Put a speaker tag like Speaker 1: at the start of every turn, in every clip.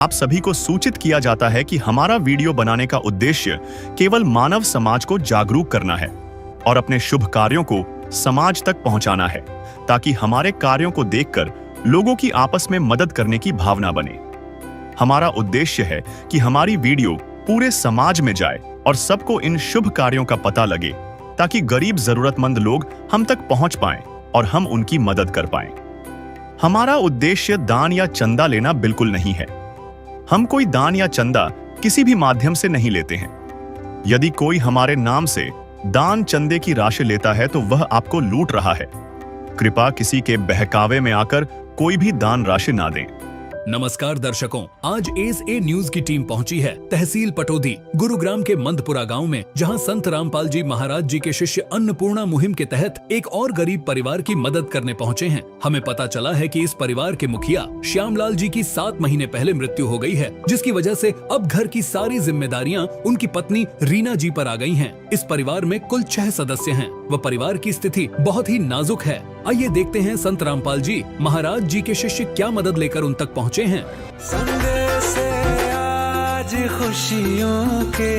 Speaker 1: आप सभी को सूचित किया जाता है कि हमारा वीडियो बनाने का उद्देश्य केवल मानव समाज को जागरूक करना है और अपने शुभ कार्यों को समाज तक पहुंचाना है, ताकि हमारे कार्यों को देखकर लोगों की आपस में मदद करने की भावना बने। हमारा उद्देश्य है कि हमारी वीडियो पूरे समाज में जाए और सबको इन शुभ कार्यों का पता लगे, ताकि गरीब जरूरतमंद लोग हम तक पहुंच पाएं और हम उनकी मदद कर पाएं। हमारा उद्देश्य दान या चंदा लेना बिल्कुल नहीं है। हम कोई दान या चंदा किसी भी माध्यम से नहीं लेते हैं। यदि कोई हमारे नाम से दान चंदे की राशि लेता है तो वह आपको लूट रहा है। कृपया किसी के बहकावे में आकर कोई भी दान राशि ना दें।
Speaker 2: नमस्कार दर्शकों, आज एस ए न्यूज की टीम पहुंची है तहसील पटौदी गुरुग्राम के मंदपुरा गांव में, जहां संत रामपाल जी महाराज जी के शिष्य अन्नपूर्णा मुहिम के तहत एक और गरीब परिवार की मदद करने पहुंचे हैं। हमें पता चला है कि इस परिवार के मुखिया श्यामलाल जी की 7 महीने पहले मृत्यु हो गई है, जिसकी वजह से अब घर की सारी जिम्मेदारियां उनकी पत्नी रीना जी पर आ गई हैं। इस परिवार में कुल 6 सदस्य हैं। वह परिवार की स्थिति बहुत ही नाजुक है। आइए देखते हैं संत रामपाल जी महाराज जी के शिष्य क्या मदद लेकर उन तक पहुँचे हैं।
Speaker 3: संदेश से आज खुशियों के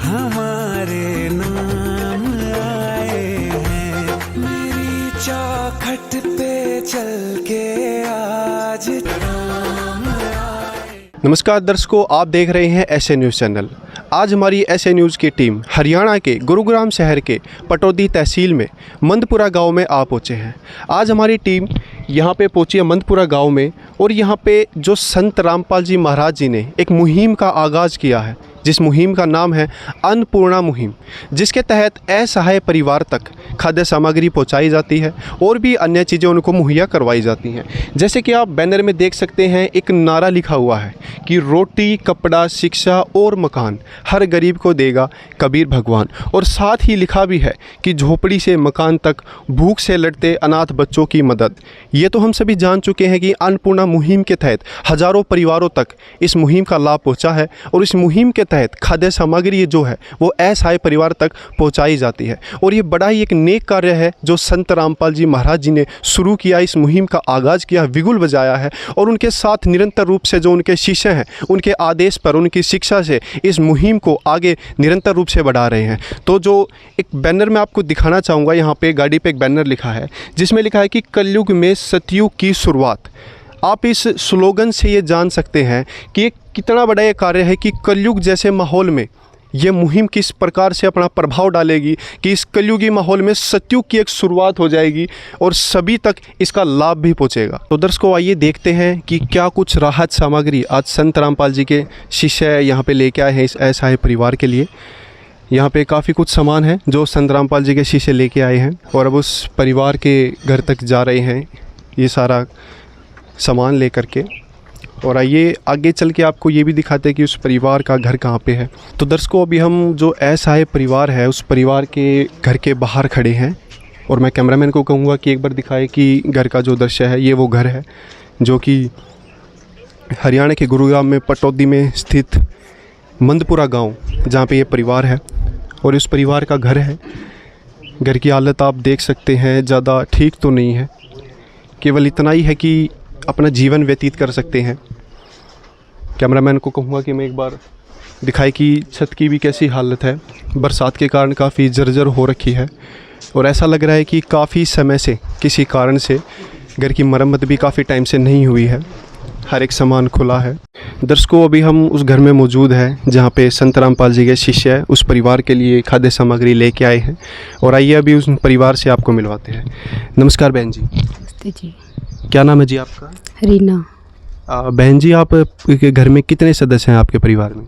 Speaker 3: हमारे नाम आए हैं, मेरी चौखट पे चल के आज राम आए।
Speaker 4: नमस्कार दर्शकों, आप देख रहे हैं एस ए न्यूज़ चैनल। आज हमारी एस ए न्यूज़ की टीम हरियाणा के गुरुग्राम शहर के पटौदी तहसील में मंदपुरा गांव में आ पहुँचे हैं। आज हमारी टीम यहाँ पे पहुँची है मंदपुरा गांव में, और यहाँ पे जो संत रामपाल जी महाराज जी ने एक मुहिम का आगाज़ किया है, जिस मुहिम का नाम है अन्नपूर्णा मुहिम, जिसके तहत असहाय परिवार तक खाद्य सामग्री पहुंचाई जाती है और भी अन्य चीज़ें उनको मुहैया करवाई जाती हैं। जैसे कि आप बैनर में देख सकते हैं, एक नारा लिखा हुआ है कि रोटी, कपड़ा, शिक्षा और मकान हर गरीब को देगा कबीर भगवान, और साथ ही लिखा भी है कि झोपड़ी से मकान तक भूख से लड़ते अनाथ बच्चों की मदद। ये तो हम सभी जान चुके हैं कि अन्नपूर्णा मुहिम के तहत हज़ारों परिवारों तक इस मुहिम का लाभ पहुँचा है, और इस मुहिम के तहत खाद्य सामग्री जो है वो असहाय परिवार तक पहुंचाई जाती है। और ये बड़ा ही एक नेक कार्य है जो संत रामपाल जी महाराज जी ने शुरू किया, इस मुहिम का आगाज़ किया, बिगुल बजाया है, और उनके साथ निरंतर रूप से जो उनके शिष्य हैं, उनके आदेश पर, उनकी शिक्षा से इस मुहिम को आगे निरंतर रूप से बढ़ा रहे हैं। तो जो एक बैनर मैं आपको दिखाना चाहूँगा, यहाँ पे गाड़ी पे एक बैनर लिखा है जिसमें लिखा है कि कलयुग में सतयुग की शुरुआत। आप इस स्लोगन से ये जान सकते हैं कि ये कितना बड़ा ये कार्य है कि कलयुग जैसे माहौल में ये मुहिम किस प्रकार से अपना प्रभाव डालेगी, कि इस कलयुगी माहौल में सतयुग की एक शुरुआत हो जाएगी और सभी तक इसका लाभ भी पहुंचेगा। तो दर्शकों, आइए देखते हैं कि क्या कुछ राहत सामग्री आज संत रामपाल जी के शिष्य यहाँ पे लेके आए हैं इस असहाय परिवार के लिए। यहाँ पे काफ़ी कुछ सामान है जो संत रामपाल जी के शिष्य लेके आए हैं, और अब उस परिवार के घर तक जा रहे हैं ये सारा सामान लेकर के। और आइए आगे चल के आपको ये भी दिखाते हैं कि उस परिवार का घर कहाँ पे है। तो दर्शकों, अभी हम जो असहाय परिवार है उस परिवार के घर के बाहर खड़े हैं, और मैं कैमरामैन को कहूँगा कि एक बार दिखाए कि घर का जो दृश्य है ये वो घर है जो कि हरियाणा के गुरुग्राम में पटौदी में स्थित मंदपुरा गाँव, जहाँ पे ये परिवार है और इस परिवार का घर है। घर की हालत आप देख सकते हैं, ज़्यादा ठीक तो नहीं है, केवल इतना ही है कि अपना जीवन व्यतीत कर सकते हैं। कैमरामैन को कहूँगा कि मैं एक बार दिखाए कि छत की भी कैसी हालत है, बरसात के कारण काफ़ी जर्जर हो रखी है, और ऐसा लग रहा है कि काफ़ी समय से किसी कारण से घर की मरम्मत भी काफ़ी टाइम से नहीं हुई है। हर एक सामान खुला है। दर्शकों, अभी हम उस घर में मौजूद हैं जहाँ पे संत रामपाल जी के शिष्य उस परिवार के लिए खाद्य सामग्री लेके आए हैं, और आइए अभी उस परिवार से आपको मिलवाते हैं। नमस्कार बहन जी।
Speaker 5: नमस्ते जी।
Speaker 4: क्या नाम है जी आपका?
Speaker 5: रीना।
Speaker 4: बहन जी, आप के घर में कितने सदस्य हैं आपके परिवार में?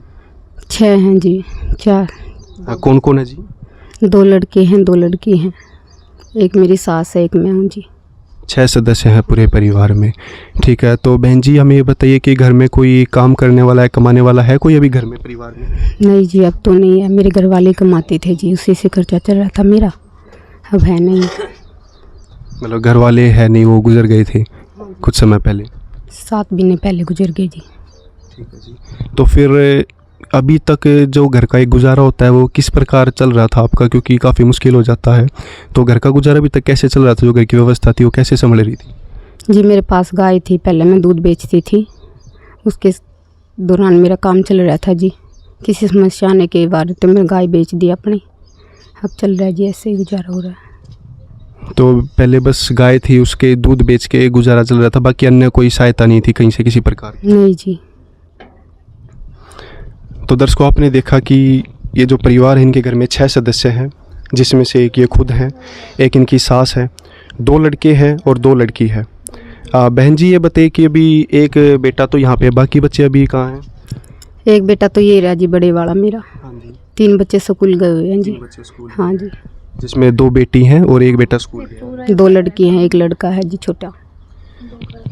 Speaker 5: 6 हैं जी। 4।
Speaker 4: कौन कौन है जी?
Speaker 5: 2 लड़के हैं, 2 लड़की हैं, एक मेरी सास है, एक मैं हूँ जी।
Speaker 4: 6 सदस्य हैं पूरे परिवार में। ठीक है, तो बहन जी हमें ये बताइए कि घर में कोई काम करने वाला है, कमाने वाला है कोई अभी घर में परिवार में? नहीं
Speaker 5: जी, अब तो नहीं है। मेरे घर वाले कमाते थे जी, उसी से खर्चा चल रहा था मेरा, अब है नहीं।
Speaker 4: मतलब घर वाले है नहीं, वो गुजर गए थे कुछ समय पहले?
Speaker 5: 7 महीने पहले गुजर गए जी।
Speaker 4: ठीक है जी। तो फिर अभी तक जो घर का एक गुजारा होता है वो किस प्रकार चल रहा था आपका, क्योंकि काफ़ी मुश्किल हो जाता है, तो घर का गुजारा अभी तक कैसे चल रहा था? जो घर की व्यवस्था थी वो कैसे संभल रही थी?
Speaker 5: जी, मेरे पास गाय थी, पहले मैं दूध बेचती थी, उसके दौरान मेरा काम चल रहा था जी। किसी समस्या आने के बाद तो मैं गाय बेच दी अपनी। अब चल रहा है जी, ऐसे ही गुजारा हो रहा है।
Speaker 4: तो पहले बस गाय थी, उसके दूध बेच के गुजारा चल रहा था, बाकी अन्य कोई सहायता नहीं थी कहीं से किसी प्रकार की?
Speaker 5: नहीं जी।
Speaker 4: तो दर्शकों, आपने देखा कि ये जो परिवार है, इनके घर में 6 सदस्य हैं, जिसमें से एक ये खुद हैं, एक इनकी सास है, 2 लड़के हैं और 2 लड़की है। बहन जी, ये बताइए कि अभी एक बेटा तो यहाँ पे, बाकी बच्चे अभी कहाँ हैं?
Speaker 5: एक बेटा तो ये रहा जी, बड़े वाला मेरा।
Speaker 4: हाँ जी।
Speaker 5: 3 बच्चे स्कूल गए हुए हैं जी।
Speaker 4: 3 बच्चे स्कूल,
Speaker 5: हाँ जी।
Speaker 4: जिसमें 2 बेटी हैं और एक बेटा स्कूल गया।
Speaker 5: 2 लड़की हैं, 1 लड़का है जी छोटा।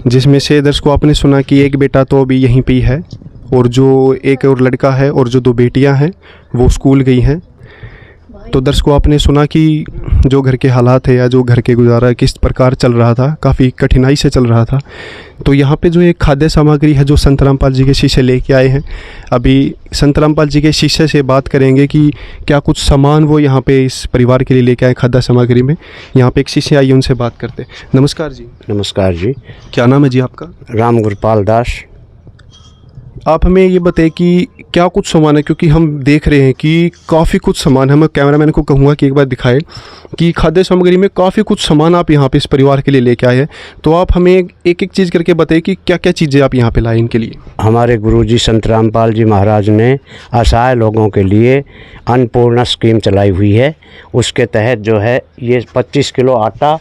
Speaker 4: जिसमें से दर्शकों, आपने सुना कि एक बेटा तो अभी यहीं पे ही है, और जो एक और लड़का है और जो 2 बेटियां हैं वो स्कूल गई हैं। तो दर्शकों, आपने सुना कि जो घर के हालात है या जो घर के गुजारा किस प्रकार चल रहा था, काफ़ी कठिनाई से चल रहा था। तो यहाँ पे जो एक खाद्य सामग्री है जो संत रामपाल जी के शिष्य लेके आए हैं, अभी संत रामपाल जी के शिष्य से बात करेंगे कि क्या कुछ सामान वो यहाँ पे इस परिवार के लिए लेके आए खाद्य सामग्री में। यहाँ पे एक शिष्य आई, उनसे बात करते हैं। नमस्कार जी।
Speaker 6: नमस्कार जी।
Speaker 4: क्या नाम है जी आपका?
Speaker 6: राम गुरपाल दास।
Speaker 4: आप हमें ये बताएं कि क्या कुछ सामान है, क्योंकि हम देख रहे हैं कि काफ़ी कुछ सामान है। मैं कैमरामैन को कहूँगा कि एक बार दिखाए कि खाद्य सामग्री में काफ़ी कुछ सामान आप यहाँ पे इस परिवार के लिए लेके आए हैं। तो आप हमें एक एक चीज़ करके बताइए कि क्या क्या चीज़ें आप यहाँ पे लाए इनके लिए।
Speaker 6: हमारे गुरुजी संत रामपाल जी महाराज ने असहाय लोगों के लिए अन्नपूर्णा स्कीम चलाई हुई है। उसके तहत जो है ये 25 किलो आटा,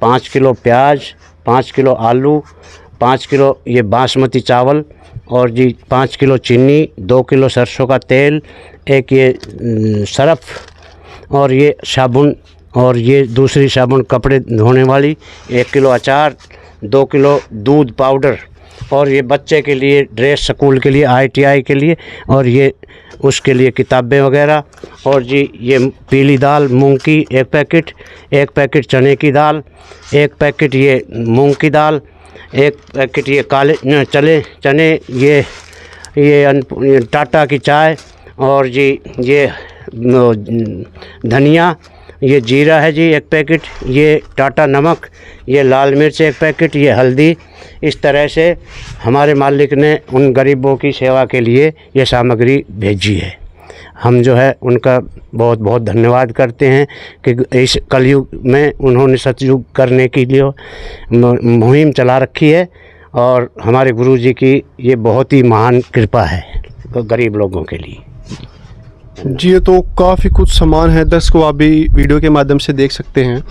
Speaker 6: 5 किलो प्याज, 5 किलो आलू, 5 किलो ये बासमती चावल और जी 5 किलो चीनी, 2 किलो सरसों का तेल, एक ये सरफ और ये साबुन और ये दूसरी साबुन कपड़े धोने वाली, 1 किलो अचार, 2 किलो दूध पाउडर और ये बच्चे के लिए ड्रेस स्कूल के लिए ITI के लिए और ये उसके लिए किताबें वगैरह और जी ये पीली दाल मूंग की 1 पैकेट, 1 पैकेट चने की दाल, 1 पैकेट ये मूंग की दाल, 1 पैकेट ये काले चने ये टाटा की चाय और जी ये धनिया, ये जीरा है जी 1 पैकेट, ये टाटा नमक, ये लाल मिर्च 1 पैकेट, ये हल्दी। इस तरह से हमारे मालिक ने उन गरीबों की सेवा के लिए ये सामग्री भेजी है। हम जो है उनका बहुत बहुत धन्यवाद करते हैं कि इस कलयुग में उन्होंने सतयुग करने के लिए मुहिम चला रखी है और हमारे गुरुजी की ये बहुत ही महान कृपा है गरीब लोगों के लिए।
Speaker 4: जी, ये तो काफ़ी कुछ सामान है। दर्शकों, आप भी वीडियो के माध्यम से देख सकते हैं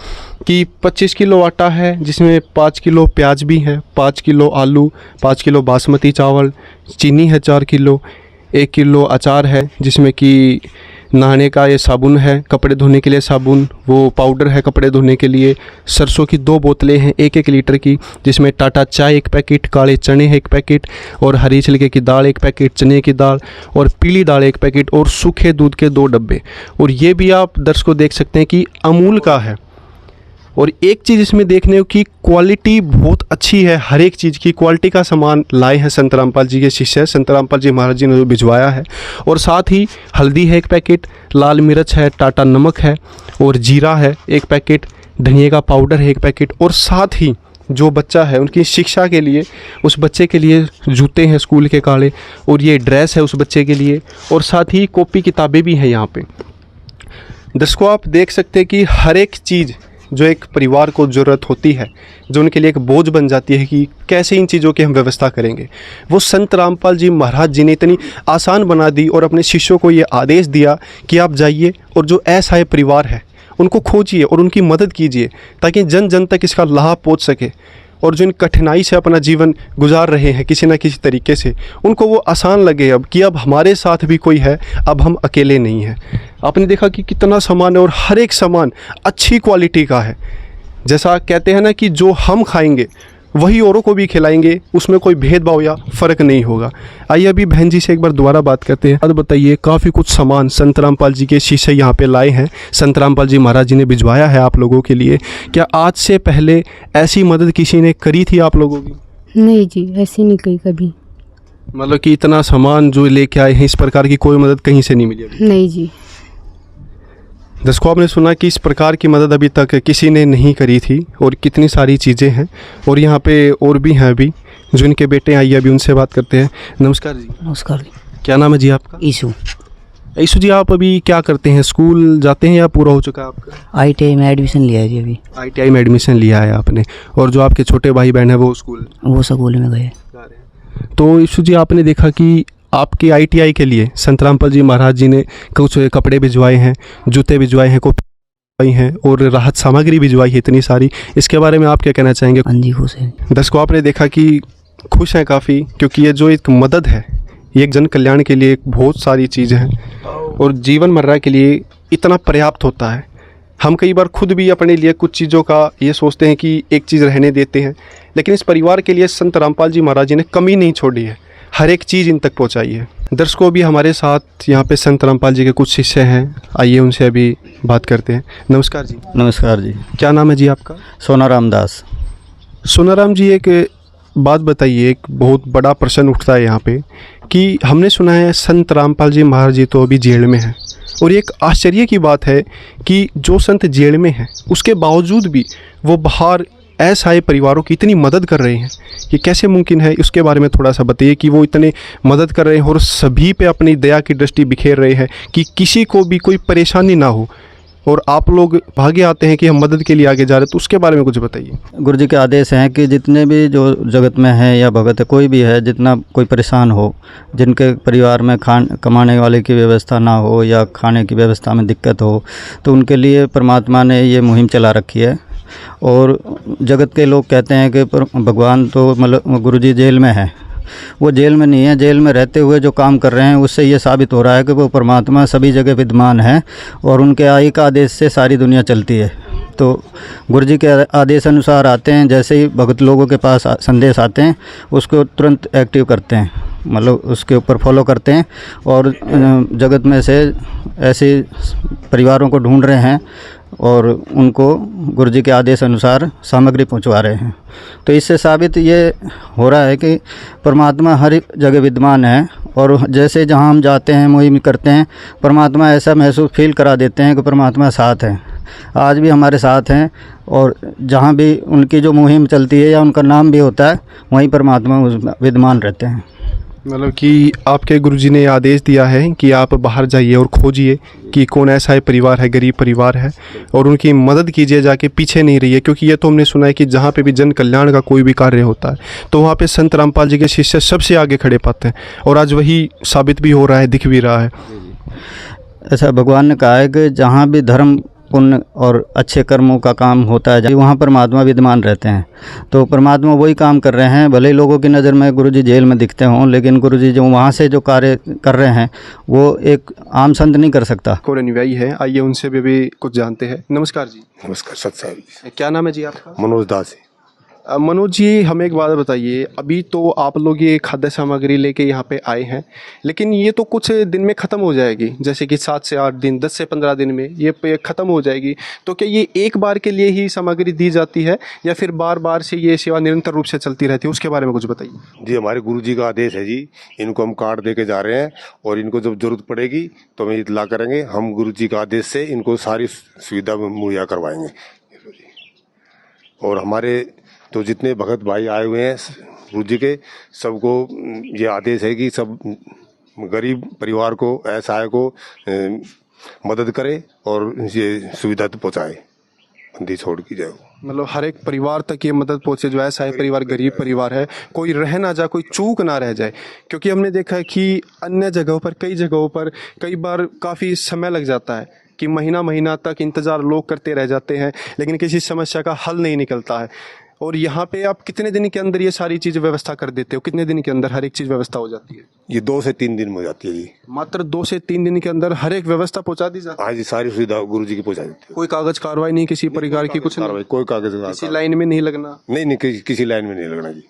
Speaker 4: कि 25 किलो आटा है, जिसमें 5 किलो प्याज भी है, 5 किलो आलू, 5 किलो बासमती चावल, चीनी है 4 किलो, 1 किलो अचार है, जिसमें कि नहाने का ये साबुन है, कपड़े धोने के लिए साबुन, वो पाउडर है कपड़े धोने के लिए, सरसों की 2 बोतलें हैं 1-1 लीटर की, जिसमें टाटा चाय 1 पैकेट, काले चने हैं 1 पैकेट और हरी छिलके की दाल 1 पैकेट, चने की दाल और पीली दाल 1 पैकेट और सूखे दूध के 2 डब्बे। और ये भी आप दर्शकों देख सकते हैं कि अमूल का है। और एक चीज़ इसमें देखने की क्वालिटी बहुत अच्छी है, हर एक चीज़ की क्वालिटी का सामान लाए हैं संत रामपाल जी के शिष्य, संत रामपाल जी महाराज जी ने जो भिजवाया है। और साथ ही हल्दी है 1 पैकेट, लाल मिर्च है, टाटा नमक है और जीरा है 1 पैकेट, धनिया का पाउडर है 1 पैकेट और साथ ही जो बच्चा है उनकी शिक्षा के लिए, उस बच्चे के लिए जूते हैं स्कूल के काले और ये ड्रेस है उस बच्चे के लिए और साथ ही कॉपी किताबें भी हैं यहाँ पे। दर्शकों, आप देख सकते हैं कि हर एक चीज़ जो एक परिवार को ज़रूरत होती है, जो उनके लिए एक बोझ बन जाती है कि कैसे इन चीज़ों की हम व्यवस्था करेंगे, वो संत रामपाल जी महाराज जी ने इतनी आसान बना दी और अपने शिष्यों को ये आदेश दिया कि आप जाइए और जो असहाय परिवार है उनको खोजिए और उनकी मदद कीजिए ताकि जन जन तक इसका लाभ पहुँच सके और जो इन कठिनाई से अपना जीवन गुजार रहे हैं किसी न किसी तरीके से, उनको वो आसान लगे अब कि अब हमारे साथ भी कोई है, अब हम अकेले नहीं हैं। आपने देखा कि कितना सामान है और हर एक सामान अच्छी क्वालिटी का है। जैसा कहते हैं ना कि जो हम खाएंगे वही औरों को भी खिलाएंगे, उसमें कोई भेदभाव या फ़र्क नहीं होगा। आइए अभी बहन जी से एक बार दोबारा बात करते हैं। अब बताइए, काफ़ी कुछ सामान संत रामपाल जी के शिष्य यहाँ पे लाए हैं, संत रामपाल जी महाराज जी ने भिजवाया है आप लोगों के लिए। क्या आज से पहले ऐसी मदद किसी ने करी थी आप लोगों की?
Speaker 5: नहीं जी, ऐसी नहीं कही कभी।
Speaker 4: मतलब कि इतना सामान जो लेके आए हैं, इस प्रकार की कोई मदद कहीं से नहीं मिली अभी?
Speaker 5: नहीं जी।
Speaker 4: दर्शकों, आपने सुना कि इस प्रकार की मदद अभी तक किसी ने नहीं करी थी और कितनी सारी चीज़ें हैं और यहाँ पे और भी हैं अभी जो इनके बेटे आइए अभी उनसे बात करते हैं। नमस्कार जी।
Speaker 7: नमस्कार जी।
Speaker 4: क्या नाम है जी आपका?
Speaker 7: ईशु।
Speaker 4: ईशु जी, आप अभी क्या करते हैं? स्कूल जाते हैं या पूरा हो चुका है आपका?
Speaker 7: ITI में एडमिशन लिया है जी अभी।
Speaker 4: ITI में एडमिशन लिया है आपने, और जो आपके छोटे भाई बहन है वो स्कूल
Speaker 7: वो स्कूल में गए।
Speaker 4: तो ईशु जी, आपने देखा कि आपके ITI के लिए संत रामपाल जी महाराज जी ने कुछ कपड़े भिजवाए हैं, जूते भिजवाए हैं, कॉपी भिजवाई हैं और राहत सामग्री भिजवाई है इतनी सारी। इसके बारे में आप क्या कहना चाहेंगे?
Speaker 7: हाँ जी, खुश है।
Speaker 4: दर्शकों, आपने देखा कि खुश हैं काफ़ी, क्योंकि ये जो एक मदद है ये एक जन कल्याण के लिए एक बहुत सारी चीज़ है और जीवन मर्रा के लिए इतना पर्याप्त होता है। हम कई बार खुद भी अपने लिए कुछ चीज़ों का ये सोचते हैं कि एक चीज़ रहने देते हैं, लेकिन इस परिवार के लिए संत रामपाल जी महाराज जी ने कमी नहीं छोड़ी है, हर एक चीज़ इन तक पहुंचाई है। दर्शकों, अभी हमारे साथ यहाँ पे संत रामपाल जी के कुछ शिष्य हैं, आइए उनसे अभी बात करते हैं। नमस्कार जी।
Speaker 8: नमस्कार जी।
Speaker 4: क्या नाम है जी आपका?
Speaker 8: सोनाराम दास।
Speaker 4: सोनाराम जी, एक बात बताइए, एक बहुत बड़ा प्रश्न उठता है यहाँ पे कि हमने सुना है संत रामपाल जी महाराज जी तो अभी जेल में हैं, और एक आश्चर्य की बात है कि जो संत जेल में हैं उसके बावजूद भी वो बाहर असहाय परिवारों की इतनी मदद कर रहे हैं। ये कैसे मुमकिन है? उसके बारे में थोड़ा सा बताइए कि वो इतने मदद कर रहे हैं और सभी पे अपनी दया की दृष्टि बिखेर रहे हैं कि किसी को भी कोई परेशानी ना हो, और आप लोग भागे आते हैं कि हम मदद के लिए आगे जा रहे हैं, तो उसके बारे में कुछ बताइए।
Speaker 8: गुरु जी के आदेश हैं कि जितने भी जो जगत में है या भगत है, कोई भी है, जितना कोई परेशान हो, जिनके परिवार में कमाने वाले की व्यवस्था ना हो या खाने की व्यवस्था में दिक्कत हो, तो उनके लिए परमात्मा ने ये मुहिम चला रखी है। और जगत के लोग कहते हैं कि भगवान तो मतलब गुरु जी जेल में है, वो जेल में नहीं है। जेल में रहते हुए जो काम कर रहे हैं उससे ये साबित हो रहा है कि वो परमात्मा सभी जगह विद्यमान है और उनके आई का आदेश से सारी दुनिया चलती है। तो गुरु जी के आदेश अनुसार आते हैं, जैसे ही भगत लोगों के पास संदेश आते हैं उसको तुरंत एक्टिव करते हैं, मतलब उसके ऊपर फॉलो करते हैं और जगत में से ऐसे परिवारों को ढूंढ रहे हैं और उनको गुरु जी के आदेश अनुसार सामग्री पहुंचवा रहे हैं। तो इससे साबित ये हो रहा है कि परमात्मा हर जगह विद्यमान है, और जैसे जहां हम जाते हैं, मुहिम करते हैं, परमात्मा ऐसा महसूस फील करा देते हैं कि परमात्मा साथ हैं। आज भी हमारे साथ हैं, और जहां भी उनकी जो मुहिम चलती है या उनका नाम भी होता है, वहीं परमात्मा विद्यमान रहते हैं।
Speaker 4: मतलब कि आपके गुरुजी ने आदेश दिया है कि आप बाहर जाइए और खोजिए कि कौन ऐसा है परिवार है, गरीब परिवार है, और उनकी मदद कीजिए, जाके पीछे नहीं रहिए। क्योंकि ये तो हमने सुना है कि जहाँ पे भी जन कल्याण का कोई भी कार्य होता है तो वहाँ पे संत रामपाल जी के शिष्य सबसे आगे खड़े पाते हैं, और आज वही साबित भी हो रहा है, दिख भी रहा है।
Speaker 8: ऐसा भगवान ने कहा है कि जहाँ भी धर्म, पुण्य और अच्छे कर्मों का काम होता है, वहाँ परमात्मा विद्यमान रहते हैं। तो परमात्मा वही काम कर रहे हैं। भले ही लोगों की नज़र में गुरुजी जेल में दिखते हों, लेकिन गुरुजी जो वहाँ से जो कार्य कर रहे हैं वो एक आम संत नहीं कर सकता।
Speaker 4: और अनुयायी है, आइए उनसे भी कुछ जानते हैं। नमस्कार जी।
Speaker 9: नमस्कार। सत्साई।
Speaker 4: क्या नाम है जी आपका?
Speaker 9: मनोज दास है।
Speaker 4: मनोज जी, हमें एक बात बताइए, अभी तो आप लोग ये खाद्य सामग्री लेके यहाँ पे आए हैं, लेकिन ये तो कुछ दिन में ख़त्म हो जाएगी, जैसे कि 7 से 8 दिन, 10 से 15 दिन में ये ख़त्म हो जाएगी। तो क्या ये एक बार के लिए ही सामग्री दी जाती है या फिर बार बार से ये सेवा निरंतर रूप से चलती रहती है? उसके बारे में कुछ बताइए।
Speaker 9: जी, हमारे गुरु जी का आदेश है जी, इनको हम कार्ड दे के जा रहे हैं, और इनको जब जरूरत पड़ेगी तो हमें इतला करेंगे। हम गुरु जी का आदेश से इनको सारी सुविधा मुहैया करवाएंगे। और हमारे तो जितने भगत भाई आए हुए हैं गुरु जी के, सबको ये आदेश है कि सब गरीब परिवार को, असहाय को मदद करे और ये सुविधा तो पहुँचाए, बंदी छोड़ की जाए।
Speaker 4: मतलब हर एक परिवार तक ये मदद पहुँचे, जो ऐसा है परिवार, गरीब परिवार है, कोई रह ना जाए, कोई चूक ना रह जाए। क्योंकि हमने देखा है कि अन्य जगहों पर, कई जगहों पर कई बार काफ़ी समय लग जाता है कि महीना महीना तक इंतज़ार लोग करते रह जाते हैं, लेकिन किसी समस्या का हल नहीं निकलता है। और यहाँ पे आप कितने दिन के अंदर ये सारी चीज़ व्यवस्था कर देते हो? कितने दिन के अंदर हर एक चीज़ व्यवस्था हो जाती है?
Speaker 9: ये 2 से 3 दिन में हो जाती है जी।
Speaker 4: मात्र 2 से 3 दिन के अंदर हर एक व्यवस्था पहुँचा दी जाती है?
Speaker 9: हाँ जी, सारी सुविधा गुरु जी की पहुँचा देती है।
Speaker 4: कोई कागज कार्रवाई नहीं किसी प्रकार की? कुछ नहीं,
Speaker 9: कोई कागज,
Speaker 4: किसी लाइन में नहीं लगना?
Speaker 9: नहीं, किसी लाइन में नहीं लगना जी।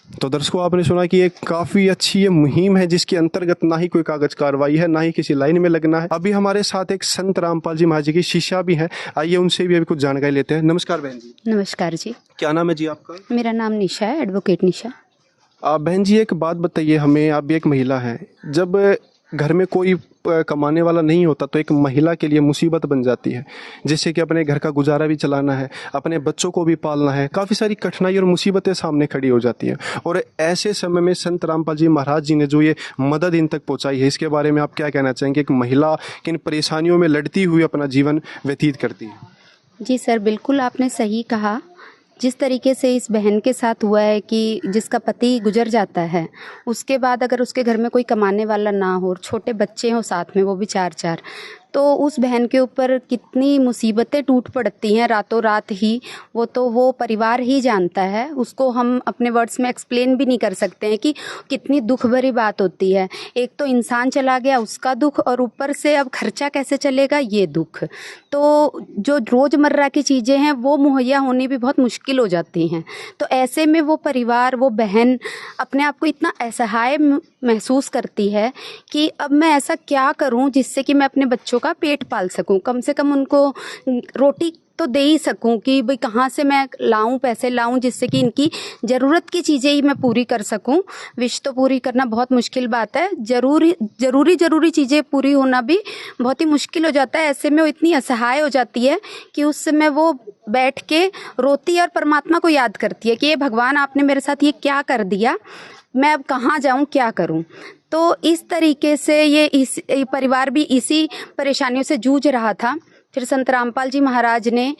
Speaker 4: तो दर्शकों, आपने सुना कि एक काफ़ी अच्छी ये मुहिम है जिसके अंतर्गत ना ही कोई कागज कार्रवाई है, ना ही किसी लाइन में लगना है। अभी हमारे साथ एक संत रामपाल जी महाराज जी की शिष्या भी है, आइए उनसे भी अभी कुछ जानकारी लेते हैं। नमस्कार बहन जी।
Speaker 5: नमस्कार जी।
Speaker 4: क्या नाम है जी आपका?
Speaker 5: मेरा नाम निशा है, एडवोकेट निशा।
Speaker 4: बहन जी, एक बात बताइए हमें, आप भी एक महिला हैं, जब घर में कोई कमाने वाला नहीं होता तो एक महिला के लिए मुसीबत बन जाती है, जैसे कि अपने घर का गुजारा भी चलाना है, अपने बच्चों को भी पालना है, काफ़ी सारी कठिनाई और मुसीबतें सामने खड़ी हो जाती हैं। और ऐसे समय में संत रामपाल जी महाराज जी ने जो ये मदद इन तक पहुंचाई है, इसके बारे में आप क्या कहना चाहेंगे? एक महिला किन परेशानियों में लड़ती हुई अपना जीवन व्यतीत करती है?
Speaker 5: जी सर, बिल्कुल आपने सही कहा। जिस तरीके से इस बहन के साथ हुआ है कि जिसका पति गुजर जाता है, उसके बाद अगर उसके घर में कोई कमाने वाला ना हो और छोटे बच्चे हों साथ में, वो भी 4-4, तो उस बहन के ऊपर कितनी मुसीबतें टूट पड़ती हैं रातों रात ही। वो परिवार ही जानता है, उसको हम अपने वर्ड्स में एक्सप्लेन भी नहीं कर सकते हैं कि कितनी दुख भरी बात होती है। एक तो इंसान चला गया, उसका दुख, और ऊपर से अब खर्चा कैसे चलेगा, ये दुख। तो जो रोज़मर्रा की चीज़ें हैं वो मुहैया होनी भी बहुत मुश्किल हो जाती हैं। तो ऐसे में वो परिवार, वो बहन अपने आप को इतना असहाय महसूस करती है कि अब मैं ऐसा क्या करूं जिससे कि मैं अपने बच्चों का पेट पाल सकूं, कम से कम उनको रोटी तो दे ही सकूं कि भाई कहाँ से मैं लाऊं, पैसे लाऊं जिससे कि इनकी ज़रूरत की चीज़ें ही मैं पूरी कर सकूं। विश तो पूरी करना बहुत मुश्किल बात है, ज़रूरी चीज़ें पूरी होना भी बहुत ही मुश्किल हो जाता है। ऐसे में वो इतनी असहाय हो जाती है कि उस समय वो बैठ के रोती है और परमात्मा को याद करती है कि ये भगवान, आपने मेरे साथ ये क्या कर दिया, मैं अब कहाँ जाऊँ, क्या करूँ। तो इस तरीके से ये परिवार भी इसी परेशानियों से जूझ रहा था। फिर संत रामपाल जी महाराज ने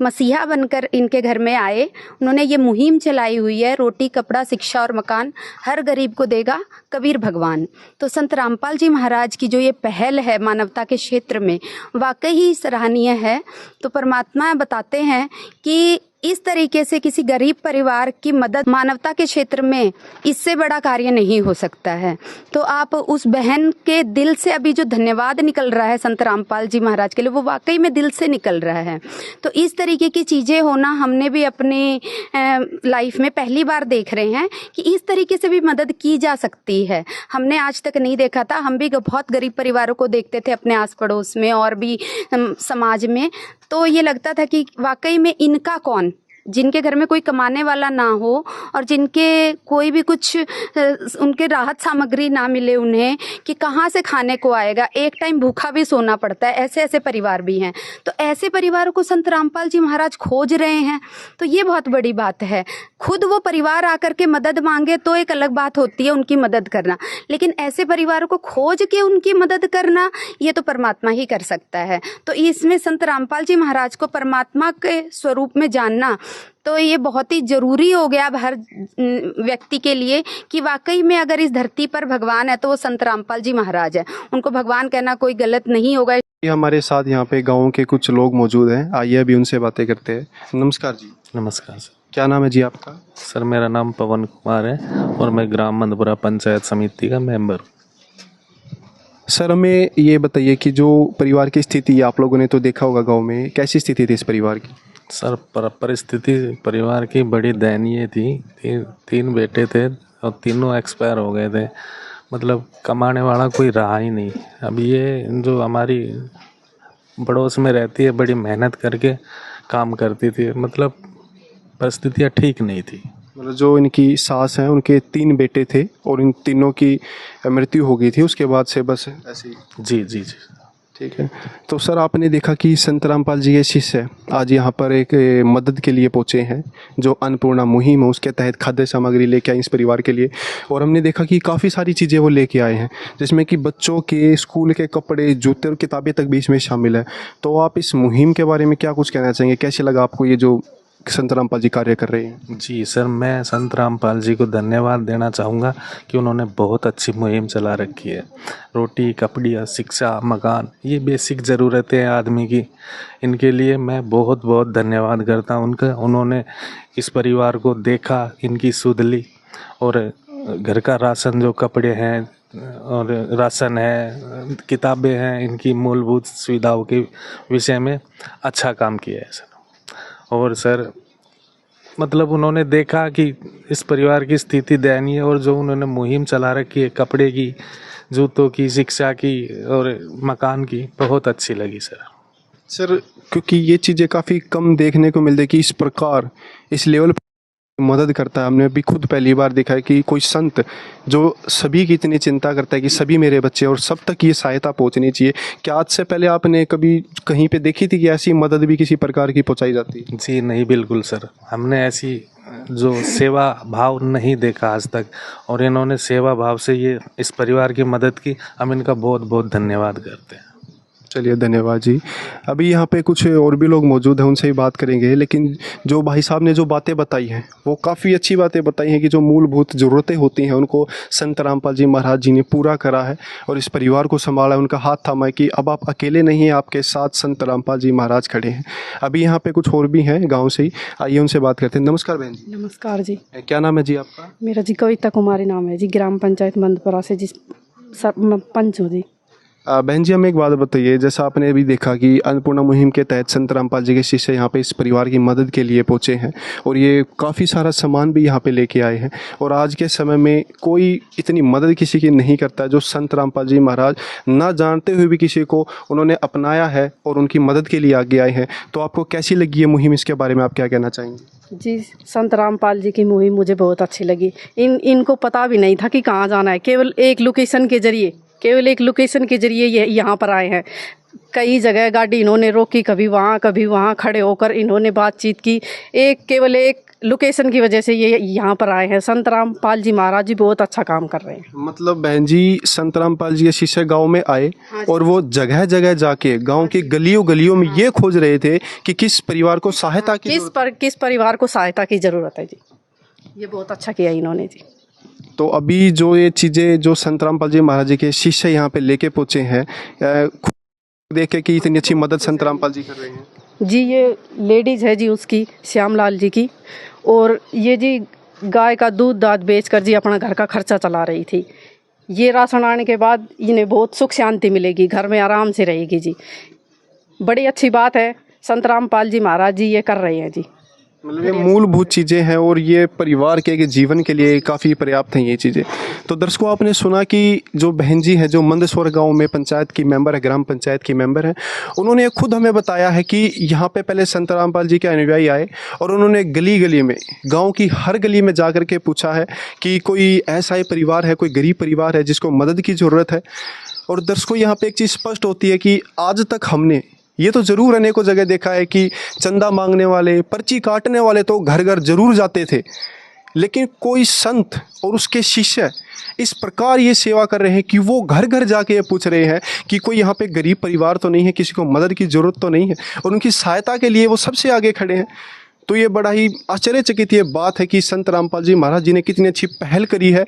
Speaker 5: मसीहा बनकर इनके घर में आए। उन्होंने ये मुहिम चलाई हुई है, रोटी कपड़ा शिक्षा और मकान हर गरीब को देगा कबीर भगवान। तो संत रामपाल जी महाराज की जो ये पहल है मानवता के क्षेत्र में, वाकई ही सराहनीय है। तो परमात्मा बताते हैं कि इस तरीके से किसी गरीब परिवार की मदद मानवता के क्षेत्र में, इससे बड़ा कार्य नहीं हो सकता है। तो आप उस बहन के दिल से अभी जो धन्यवाद निकल रहा है संत रामपाल जी महाराज के लिए, वो वाकई में दिल से निकल रहा है। तो इस तरीके की चीज़ें होना हमने भी अपने लाइफ में पहली बार देख रहे हैं कि इस तरीके से भी मदद की जा सकती है। हमने आज तक नहीं देखा था। हम भी बहुत गरीब परिवारों को देखते थे अपने आस पड़ोस में और भी समाज में, तो ये लगता था कि वाकई में इनका कौन, जिनके घर में कोई कमाने वाला ना हो और जिनके कोई भी कुछ उनके राहत सामग्री ना मिले उन्हें, कि कहाँ से खाने को आएगा, एक टाइम भूखा भी सोना पड़ता है, ऐसे परिवार भी हैं। तो ऐसे परिवारों को संत रामपाल जी महाराज खोज रहे हैं, तो ये बहुत बड़ी बात है। खुद वो परिवार आकर के मदद मांगे तो एक अलग बात होती है उनकी मदद करना, लेकिन ऐसे परिवारों को खोज के उनकी मदद करना, ये तो परमात्मा ही कर सकता है। तो इसमें संत रामपाल जी महाराज को परमात्मा के स्वरूप में जानना, तो ये बहुत ही ज़रूरी हो गया अब हर व्यक्ति के लिए कि वाकई में अगर इस धरती पर भगवान है तो वो संत रामपाल जी महाराज है। उनको भगवान कहना कोई गलत नहीं होगा।
Speaker 4: हमारे साथ यहाँ पे गाँव के कुछ लोग मौजूद हैं, आइए अभी उनसे बातें करते हैं। नमस्कार जी।
Speaker 10: नमस्कार सर।
Speaker 4: क्या नाम है जी आपका?
Speaker 10: सर मेरा नाम पवन कुमार है और मैं ग्राम मंदपुरा पंचायत समिति का मेंबर हूँ।
Speaker 4: सर हमें ये बताइए कि जो परिवार की स्थिति आप लोगों ने तो देखा होगा गांव में, कैसी स्थिति थी इस परिवार की?
Speaker 10: सर परिस्थिति परिवार की बड़ी दयनीय थी। तीन बेटे थे और तीनों एक्सपायर हो गए थे, मतलब कमाने वाला कोई रहा ही नहीं। अब ये जो हमारी पड़ोस में रहती है, बड़ी मेहनत करके काम करती थी, मतलब परिस्थितियाँ ठीक नहीं थी।
Speaker 4: मतलब जो इनकी सास हैं उनके 3 बेटे थे और इन तीनों की मृत्यु हो गई थी, उसके बाद से बस ऐसे ही।
Speaker 10: जी जी जी
Speaker 4: ठीक है। तो सर आपने देखा कि संत रामपाल जी के शिष्य आज यहाँ पर एक मदद के लिए पहुँचे हैं, जो अन्नपूर्णा मुहिम है उसके तहत खाद्य सामग्री लेके आए इस परिवार के लिए। और हमने देखा कि काफ़ी सारी चीज़ें वो लेके आए हैं, जिसमें कि बच्चों के स्कूल के कपड़े, जूते और किताबें तक भी इसमें शामिल है। तो आप इस मुहिम के बारे में क्या कुछ कहना चाहेंगे? कैसे लगा आपको ये जो संत रामपाल जी कार्य कर रहे हैं?
Speaker 10: जी सर, मैं संत रामपाल जी को धन्यवाद देना चाहूँगा कि उन्होंने बहुत अच्छी मुहिम चला रखी है। रोटी कपड़ा शिक्षा मकान, ये बेसिक ज़रूरतें हैं आदमी की, इनके लिए मैं बहुत बहुत धन्यवाद करता हूँ उनका। उन्होंने इस परिवार को देखा, इनकी सुध ली और घर का राशन, जो कपड़े हैं और राशन है, किताबें हैं, इनकी मूलभूत सुविधाओं के विषय में अच्छा काम किया है सर। और सर मतलब उन्होंने देखा कि इस परिवार की स्थिति दयनीय है और जो उन्होंने मुहिम चला रखी है कपड़े की, जूतों की, शिक्षा की और मकान की, बहुत अच्छी लगी सर।
Speaker 4: क्योंकि ये चीज़ें काफ़ी कम देखने को मिलती है कि इस प्रकार इस लेवल मदद करता है। हमने अभी खुद पहली बार देखा है कि कोई संत जो सभी की इतनी चिंता करता है कि सभी मेरे बच्चे और सब तक ये सहायता पहुंचनी चाहिए। क्या आज से पहले आपने कभी कहीं पे देखी थी कि ऐसी मदद भी किसी प्रकार की पहुंचाई जाती है?
Speaker 10: जी नहीं, बिल्कुल सर, हमने ऐसी जो सेवा भाव नहीं देखा आज तक, और इन्होंने सेवा भाव से ये इस परिवार की मदद की। हम इनका बहुत बहुत धन्यवाद करते हैं।
Speaker 4: चलिए, धन्यवाद जी। अभी यहाँ पे कुछ और भी लोग मौजूद हैं, उनसे ही बात करेंगे। लेकिन जो भाई साहब ने जो बातें बताई हैं वो काफ़ी अच्छी बातें बताई हैं कि जो मूलभूत ज़रूरतें होती हैं उनको संत रामपाल जी महाराज जी ने पूरा करा है और इस परिवार को संभाला है, उनका हाथ थामा है कि अब आप अकेले नहीं हैं, आपके साथ संत रामपाल जी महाराज खड़े हैं। अभी यहाँ पे कुछ और भी हैं गाँव से ही, आइए उनसे बात करते हैं। नमस्कार बहन जी।
Speaker 11: नमस्कार जी।
Speaker 4: क्या नाम है जी आपका?
Speaker 11: मेरा जी कविता कुमारी नाम है जी, ग्राम पंचायत मंदपुरा से जिस पंच हूँ जी।
Speaker 4: बहन जी, हमें एक बात बताइए, जैसा आपने अभी देखा कि अन्नपूर्णा मुहिम के तहत संत रामपाल जी के शिष्य यहाँ पे इस परिवार की मदद के लिए पहुँचे हैं और ये काफ़ी सारा सामान भी यहाँ पे लेके आए हैं, और आज के समय में कोई इतनी मदद किसी की नहीं करता जो संत रामपाल जी महाराज ना जानते हुए भी किसी को उन्होंने अपनाया है और उनकी मदद के लिए आगे आए हैं। तो आपको कैसी लगी ये मुहिम, इसके बारे में आप क्या कहना चाहेंगे?
Speaker 11: जी, संत रामपाल जी की मुहिम मुझे बहुत अच्छी लगी। इनको पता भी नहीं था कि कहाँ जाना है, केवल एक लोकेशन के जरिए ये यहाँ पर आए हैं। कई जगह गाड़ी इन्होंने रोकी, कभी वहाँ खड़े होकर इन्होंने बातचीत की। केवल एक लोकेशन की वजह से ये यहाँ पर आए हैं। संत रामपाल जी महाराज जी बहुत अच्छा काम कर रहे हैं।
Speaker 4: मतलब बहन जी, संत रामपाल जी के शिष्य गांव में आए और वो जगह जगह जाके गांव की गलियों में ये खोज रहे थे कि किस परिवार को सहायता की
Speaker 11: किस परिवार को सहायता की ज़रूरत है जी। ये बहुत अच्छा किया इन्होंने जी।
Speaker 4: तो अभी जो ये चीज़ें जो संत रामपाल जी महाराज जी के शिष्य यहाँ पे लेके पहुँचे हैं, देख के कि इतनी अच्छी मदद संत रामपाल जी कर रहे हैं
Speaker 11: जी। ये लेडीज़ है जी उसकी, श्यामलाल जी की, और ये जी गाय का दूध दाद बेचकर जी अपना घर का खर्चा चला रही थी। ये राशन आने के बाद इन्हें बहुत सुख शांति मिलेगी, घर में आराम से रहेगी जी। बड़ी अच्छी बात है, संत रामपाल जी महाराज जी ये कर रहे हैं जी।
Speaker 4: मतलब ये मूलभूत चीज़ें हैं और ये परिवार के जीवन के लिए काफ़ी पर्याप्त हैं ये चीज़ें। तो दर्शकों, आपने सुना कि जो बहन जी है जो मंदसौर गांव में पंचायत की मेंबर है, ग्राम पंचायत की मेंबर है, उन्होंने खुद हमें बताया है कि यहाँ पे पहले संत रामपाल जी के अनुयायी आए और उन्होंने गली गली में, गाँव की हर गली में जा कर के पूछा है कि कोई ऐसा ही परिवार है, कोई गरीब परिवार है जिसको मदद की ज़रूरत है। और दर्शकों, यहाँ पर एक चीज़ स्पष्ट होती है कि आज तक हमने ये तो ज़रूर अनेकों जगह देखा है कि चंदा मांगने वाले, पर्ची काटने वाले तो घर घर ज़रूर जाते थे, लेकिन कोई संत और उसके शिष्य इस प्रकार ये सेवा कर रहे हैं कि वो घर घर जाके ये पूछ रहे हैं कि कोई यहाँ पे गरीब परिवार तो नहीं है, किसी को मदद की ज़रूरत तो नहीं है, और उनकी सहायता के लिए वो सबसे आगे खड़े हैं। तो ये बड़ा ही आश्चर्यचकित ये बात है कि संत रामपाल जी महाराज जी ने कितनी अच्छी पहल करी है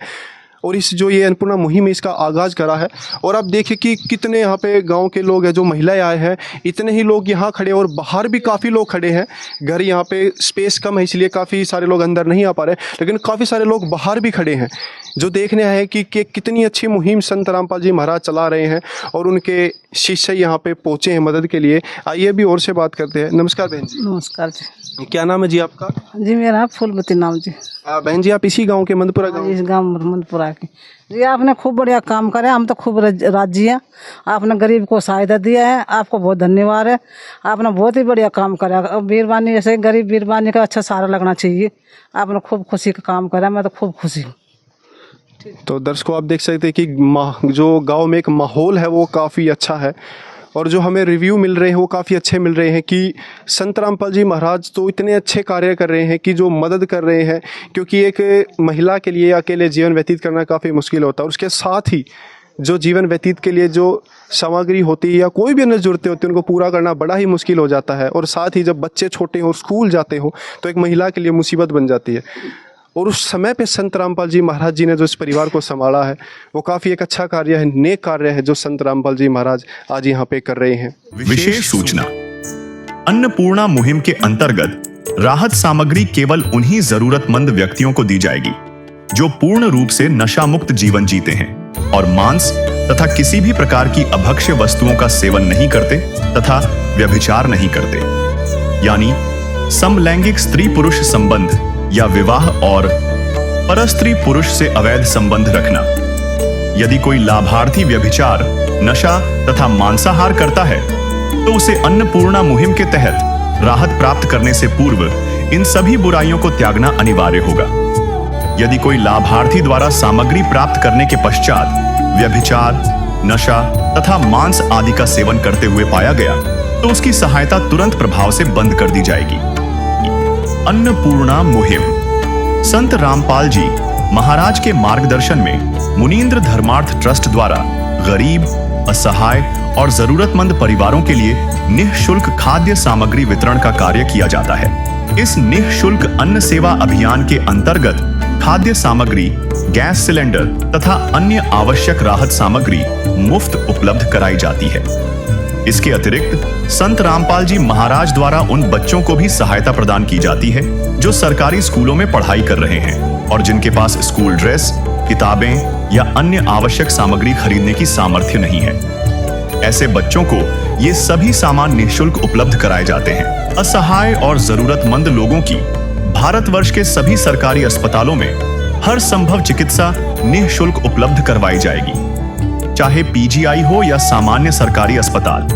Speaker 4: और इस जो ये अन्नपूर्णा मुहिम है इसका आगाज़ करा है। और आप देखिए कि कितने यहाँ पे गांव के लोग हैं, जो महिलाएं आए हैं, इतने ही लोग यहाँ खड़े और बाहर भी काफ़ी लोग खड़े हैं। घर यहाँ पे स्पेस कम है इसलिए काफ़ी सारे लोग अंदर नहीं आ पा रहे, लेकिन काफ़ी सारे लोग बाहर भी खड़े हैं जो देखने आए हैं कि कितनी अच्छी मुहिम संत रामपाल जी महाराज चला रहे हैं और उनके शिष्य यहाँ पे पहुँचे हैं मदद के लिए। आइए भी और से बात करते हैं। नमस्कार बहन जी।
Speaker 11: नमस्कार जी।
Speaker 4: क्या नाम है जी आपका?
Speaker 11: जी, मेरा फूलमती नाम जी।
Speaker 4: बहन जी, आप इसी गाँव के मंदपुरा गाँव?
Speaker 11: इस गाँव मंदपुरा के जी। आपने खूब बढ़िया काम करे, हम तो खूब राजी हैं। आपने गरीब को सहायता दिया है, आपको बहुत धन्यवाद है। आपने बहुत ही बढ़िया काम करा। वीरवानी ऐसे गरीब वीरवानी का अच्छा सहारा लगना चाहिए। आपने खूब खुशी का काम करा, मैं तो खूब खुशी हूँ।
Speaker 4: तो दर्शकों, आप देख सकते हैं कि जो गांव में एक माहौल है वो काफ़ी अच्छा है और जो हमें रिव्यू मिल रहे हैं वो काफ़ी अच्छे मिल रहे हैं कि संत रामपाल जी महाराज तो इतने अच्छे कार्य कर रहे हैं कि जो मदद कर रहे हैं, क्योंकि एक महिला के लिए अकेले जीवन व्यतीत करना काफ़ी मुश्किल होता है। और उसके साथ ही जो जीवन व्यतीत के लिए जो सामग्री होती है या कोई भी अन्य ज़रूरतें होती हैं उनको पूरा करना बड़ा ही मुश्किल हो जाता है। और साथ ही जब बच्चे छोटे हों, स्कूल जाते हों, तो एक महिला के लिए मुसीबत बन जाती है। और उस समय पे संत रामपाल जी महाराज जी ने जो इस परिवार को संभाला है वो काफ़ी एक अच्छा कार्य है, नेक कार्य है जो संत रामपाल जी महाराज आज यहाँ पे कर रहे हैं।
Speaker 1: विशेष सूचना, अन्नपूर्णा मुहिम के अंतर्गत राहत सामग्री केवल उन्हीं जरूरतमंद व्यक्तियों को दी जाएगी जो पूर्ण रूप से नशा मुक्त जीवन जीते हैं और मांस तथा किसी भी प्रकार की अभक्ष्य वस्तुओं का सेवन नहीं करते तथा व्यभिचार नहीं करते, यानी समलैंगिक स्त्री पुरुष संबंध या विवाह और परस्त्री पुरुष से अवैध संबंध रखना। यदि कोई लाभार्थी व्यभिचार, नशा तथा मांसाहार करता है तो उसे अन्नपूर्णा मुहिम के तहत राहत प्राप्त करने से पूर्व इन सभी बुराइयों को त्यागना अनिवार्य होगा। यदि कोई लाभार्थी द्वारा सामग्री प्राप्त करने के पश्चात व्यभिचार, नशा तथा मांस आदि का सेवन करते हुए पाया गया तो उसकी सहायता तुरंत प्रभाव से बंद कर दी जाएगी। अन्नपूर्णा मुहिम। संत रामपाल जी महाराज के मार्गदर्शन में मुनींद्र धर्मार्थ ट्रस्ट द्वारा गरीब, असहाय और जरूरतमंद परिवारों के लिए निःशुल्क खाद्य सामग्री वितरण का कार्य किया जाता है। इस निःशुल्क अन्न सेवा अभियान के अंतर्गत खाद्य सामग्री, गैस सिलेंडर तथा अन्य आवश्यक राहत सामग्री मुफ्त उपलब्ध कराई जाती है। इसके अतिरिक्त संत रामपाल जी महाराज द्वारा उन बच्चों को भी सहायता प्रदान की जाती है जो सरकारी स्कूलों में पढ़ाई कर रहे हैं और जिनके पास स्कूल ड्रेस, किताबें या अन्य आवश्यक सामग्री खरीदने की सामर्थ्य नहीं है। ऐसे बच्चों को ये सभी सामान निःशुल्क उपलब्ध कराए जाते हैं। असहाय और जरूरतमंद लोगों की भारतवर्ष के सभी सरकारी अस्पतालों में हर संभव चिकित्सा निःशुल्क उपलब्ध करवाई जाएगी, चाहे पीजीआई हो या सामान्य सरकारी अस्पताल,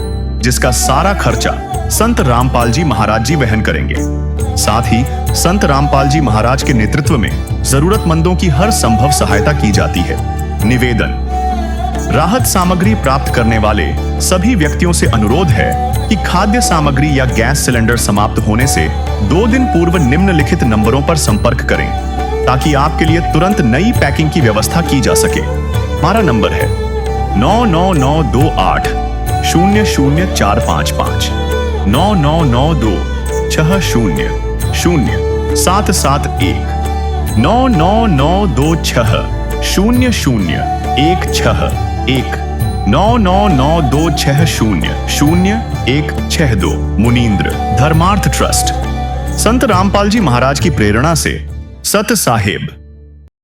Speaker 1: जिसका सारा खर्चा संत रामपाल जी महाराज जी वहन करेंगे। साथ ही संत रामपाल जी महाराज के नेतृत्व में जरूरतमंदों की हर संभव सहायता की जाती है। निवेदन। राहत सामग्री प्राप्त करने वाले सभी व्यक्तियों से अनुरोध है कि खाद्य सामग्री या गैस सिलेंडर समाप्त होने से 2 दिन पूर्व निम्नलिखित नंबरों पर संपर्क करें ताकि आपके लिए तुरंत नई पैकिंग की व्यवस्था की जा सके। हमारा नंबर है 99928 00455 9992 60 0771 99926 0016 99926 मुनींद्र धर्मार्थ ट्रस्ट। संत रामपाल जी महाराज की प्रेरणा से सत साहिब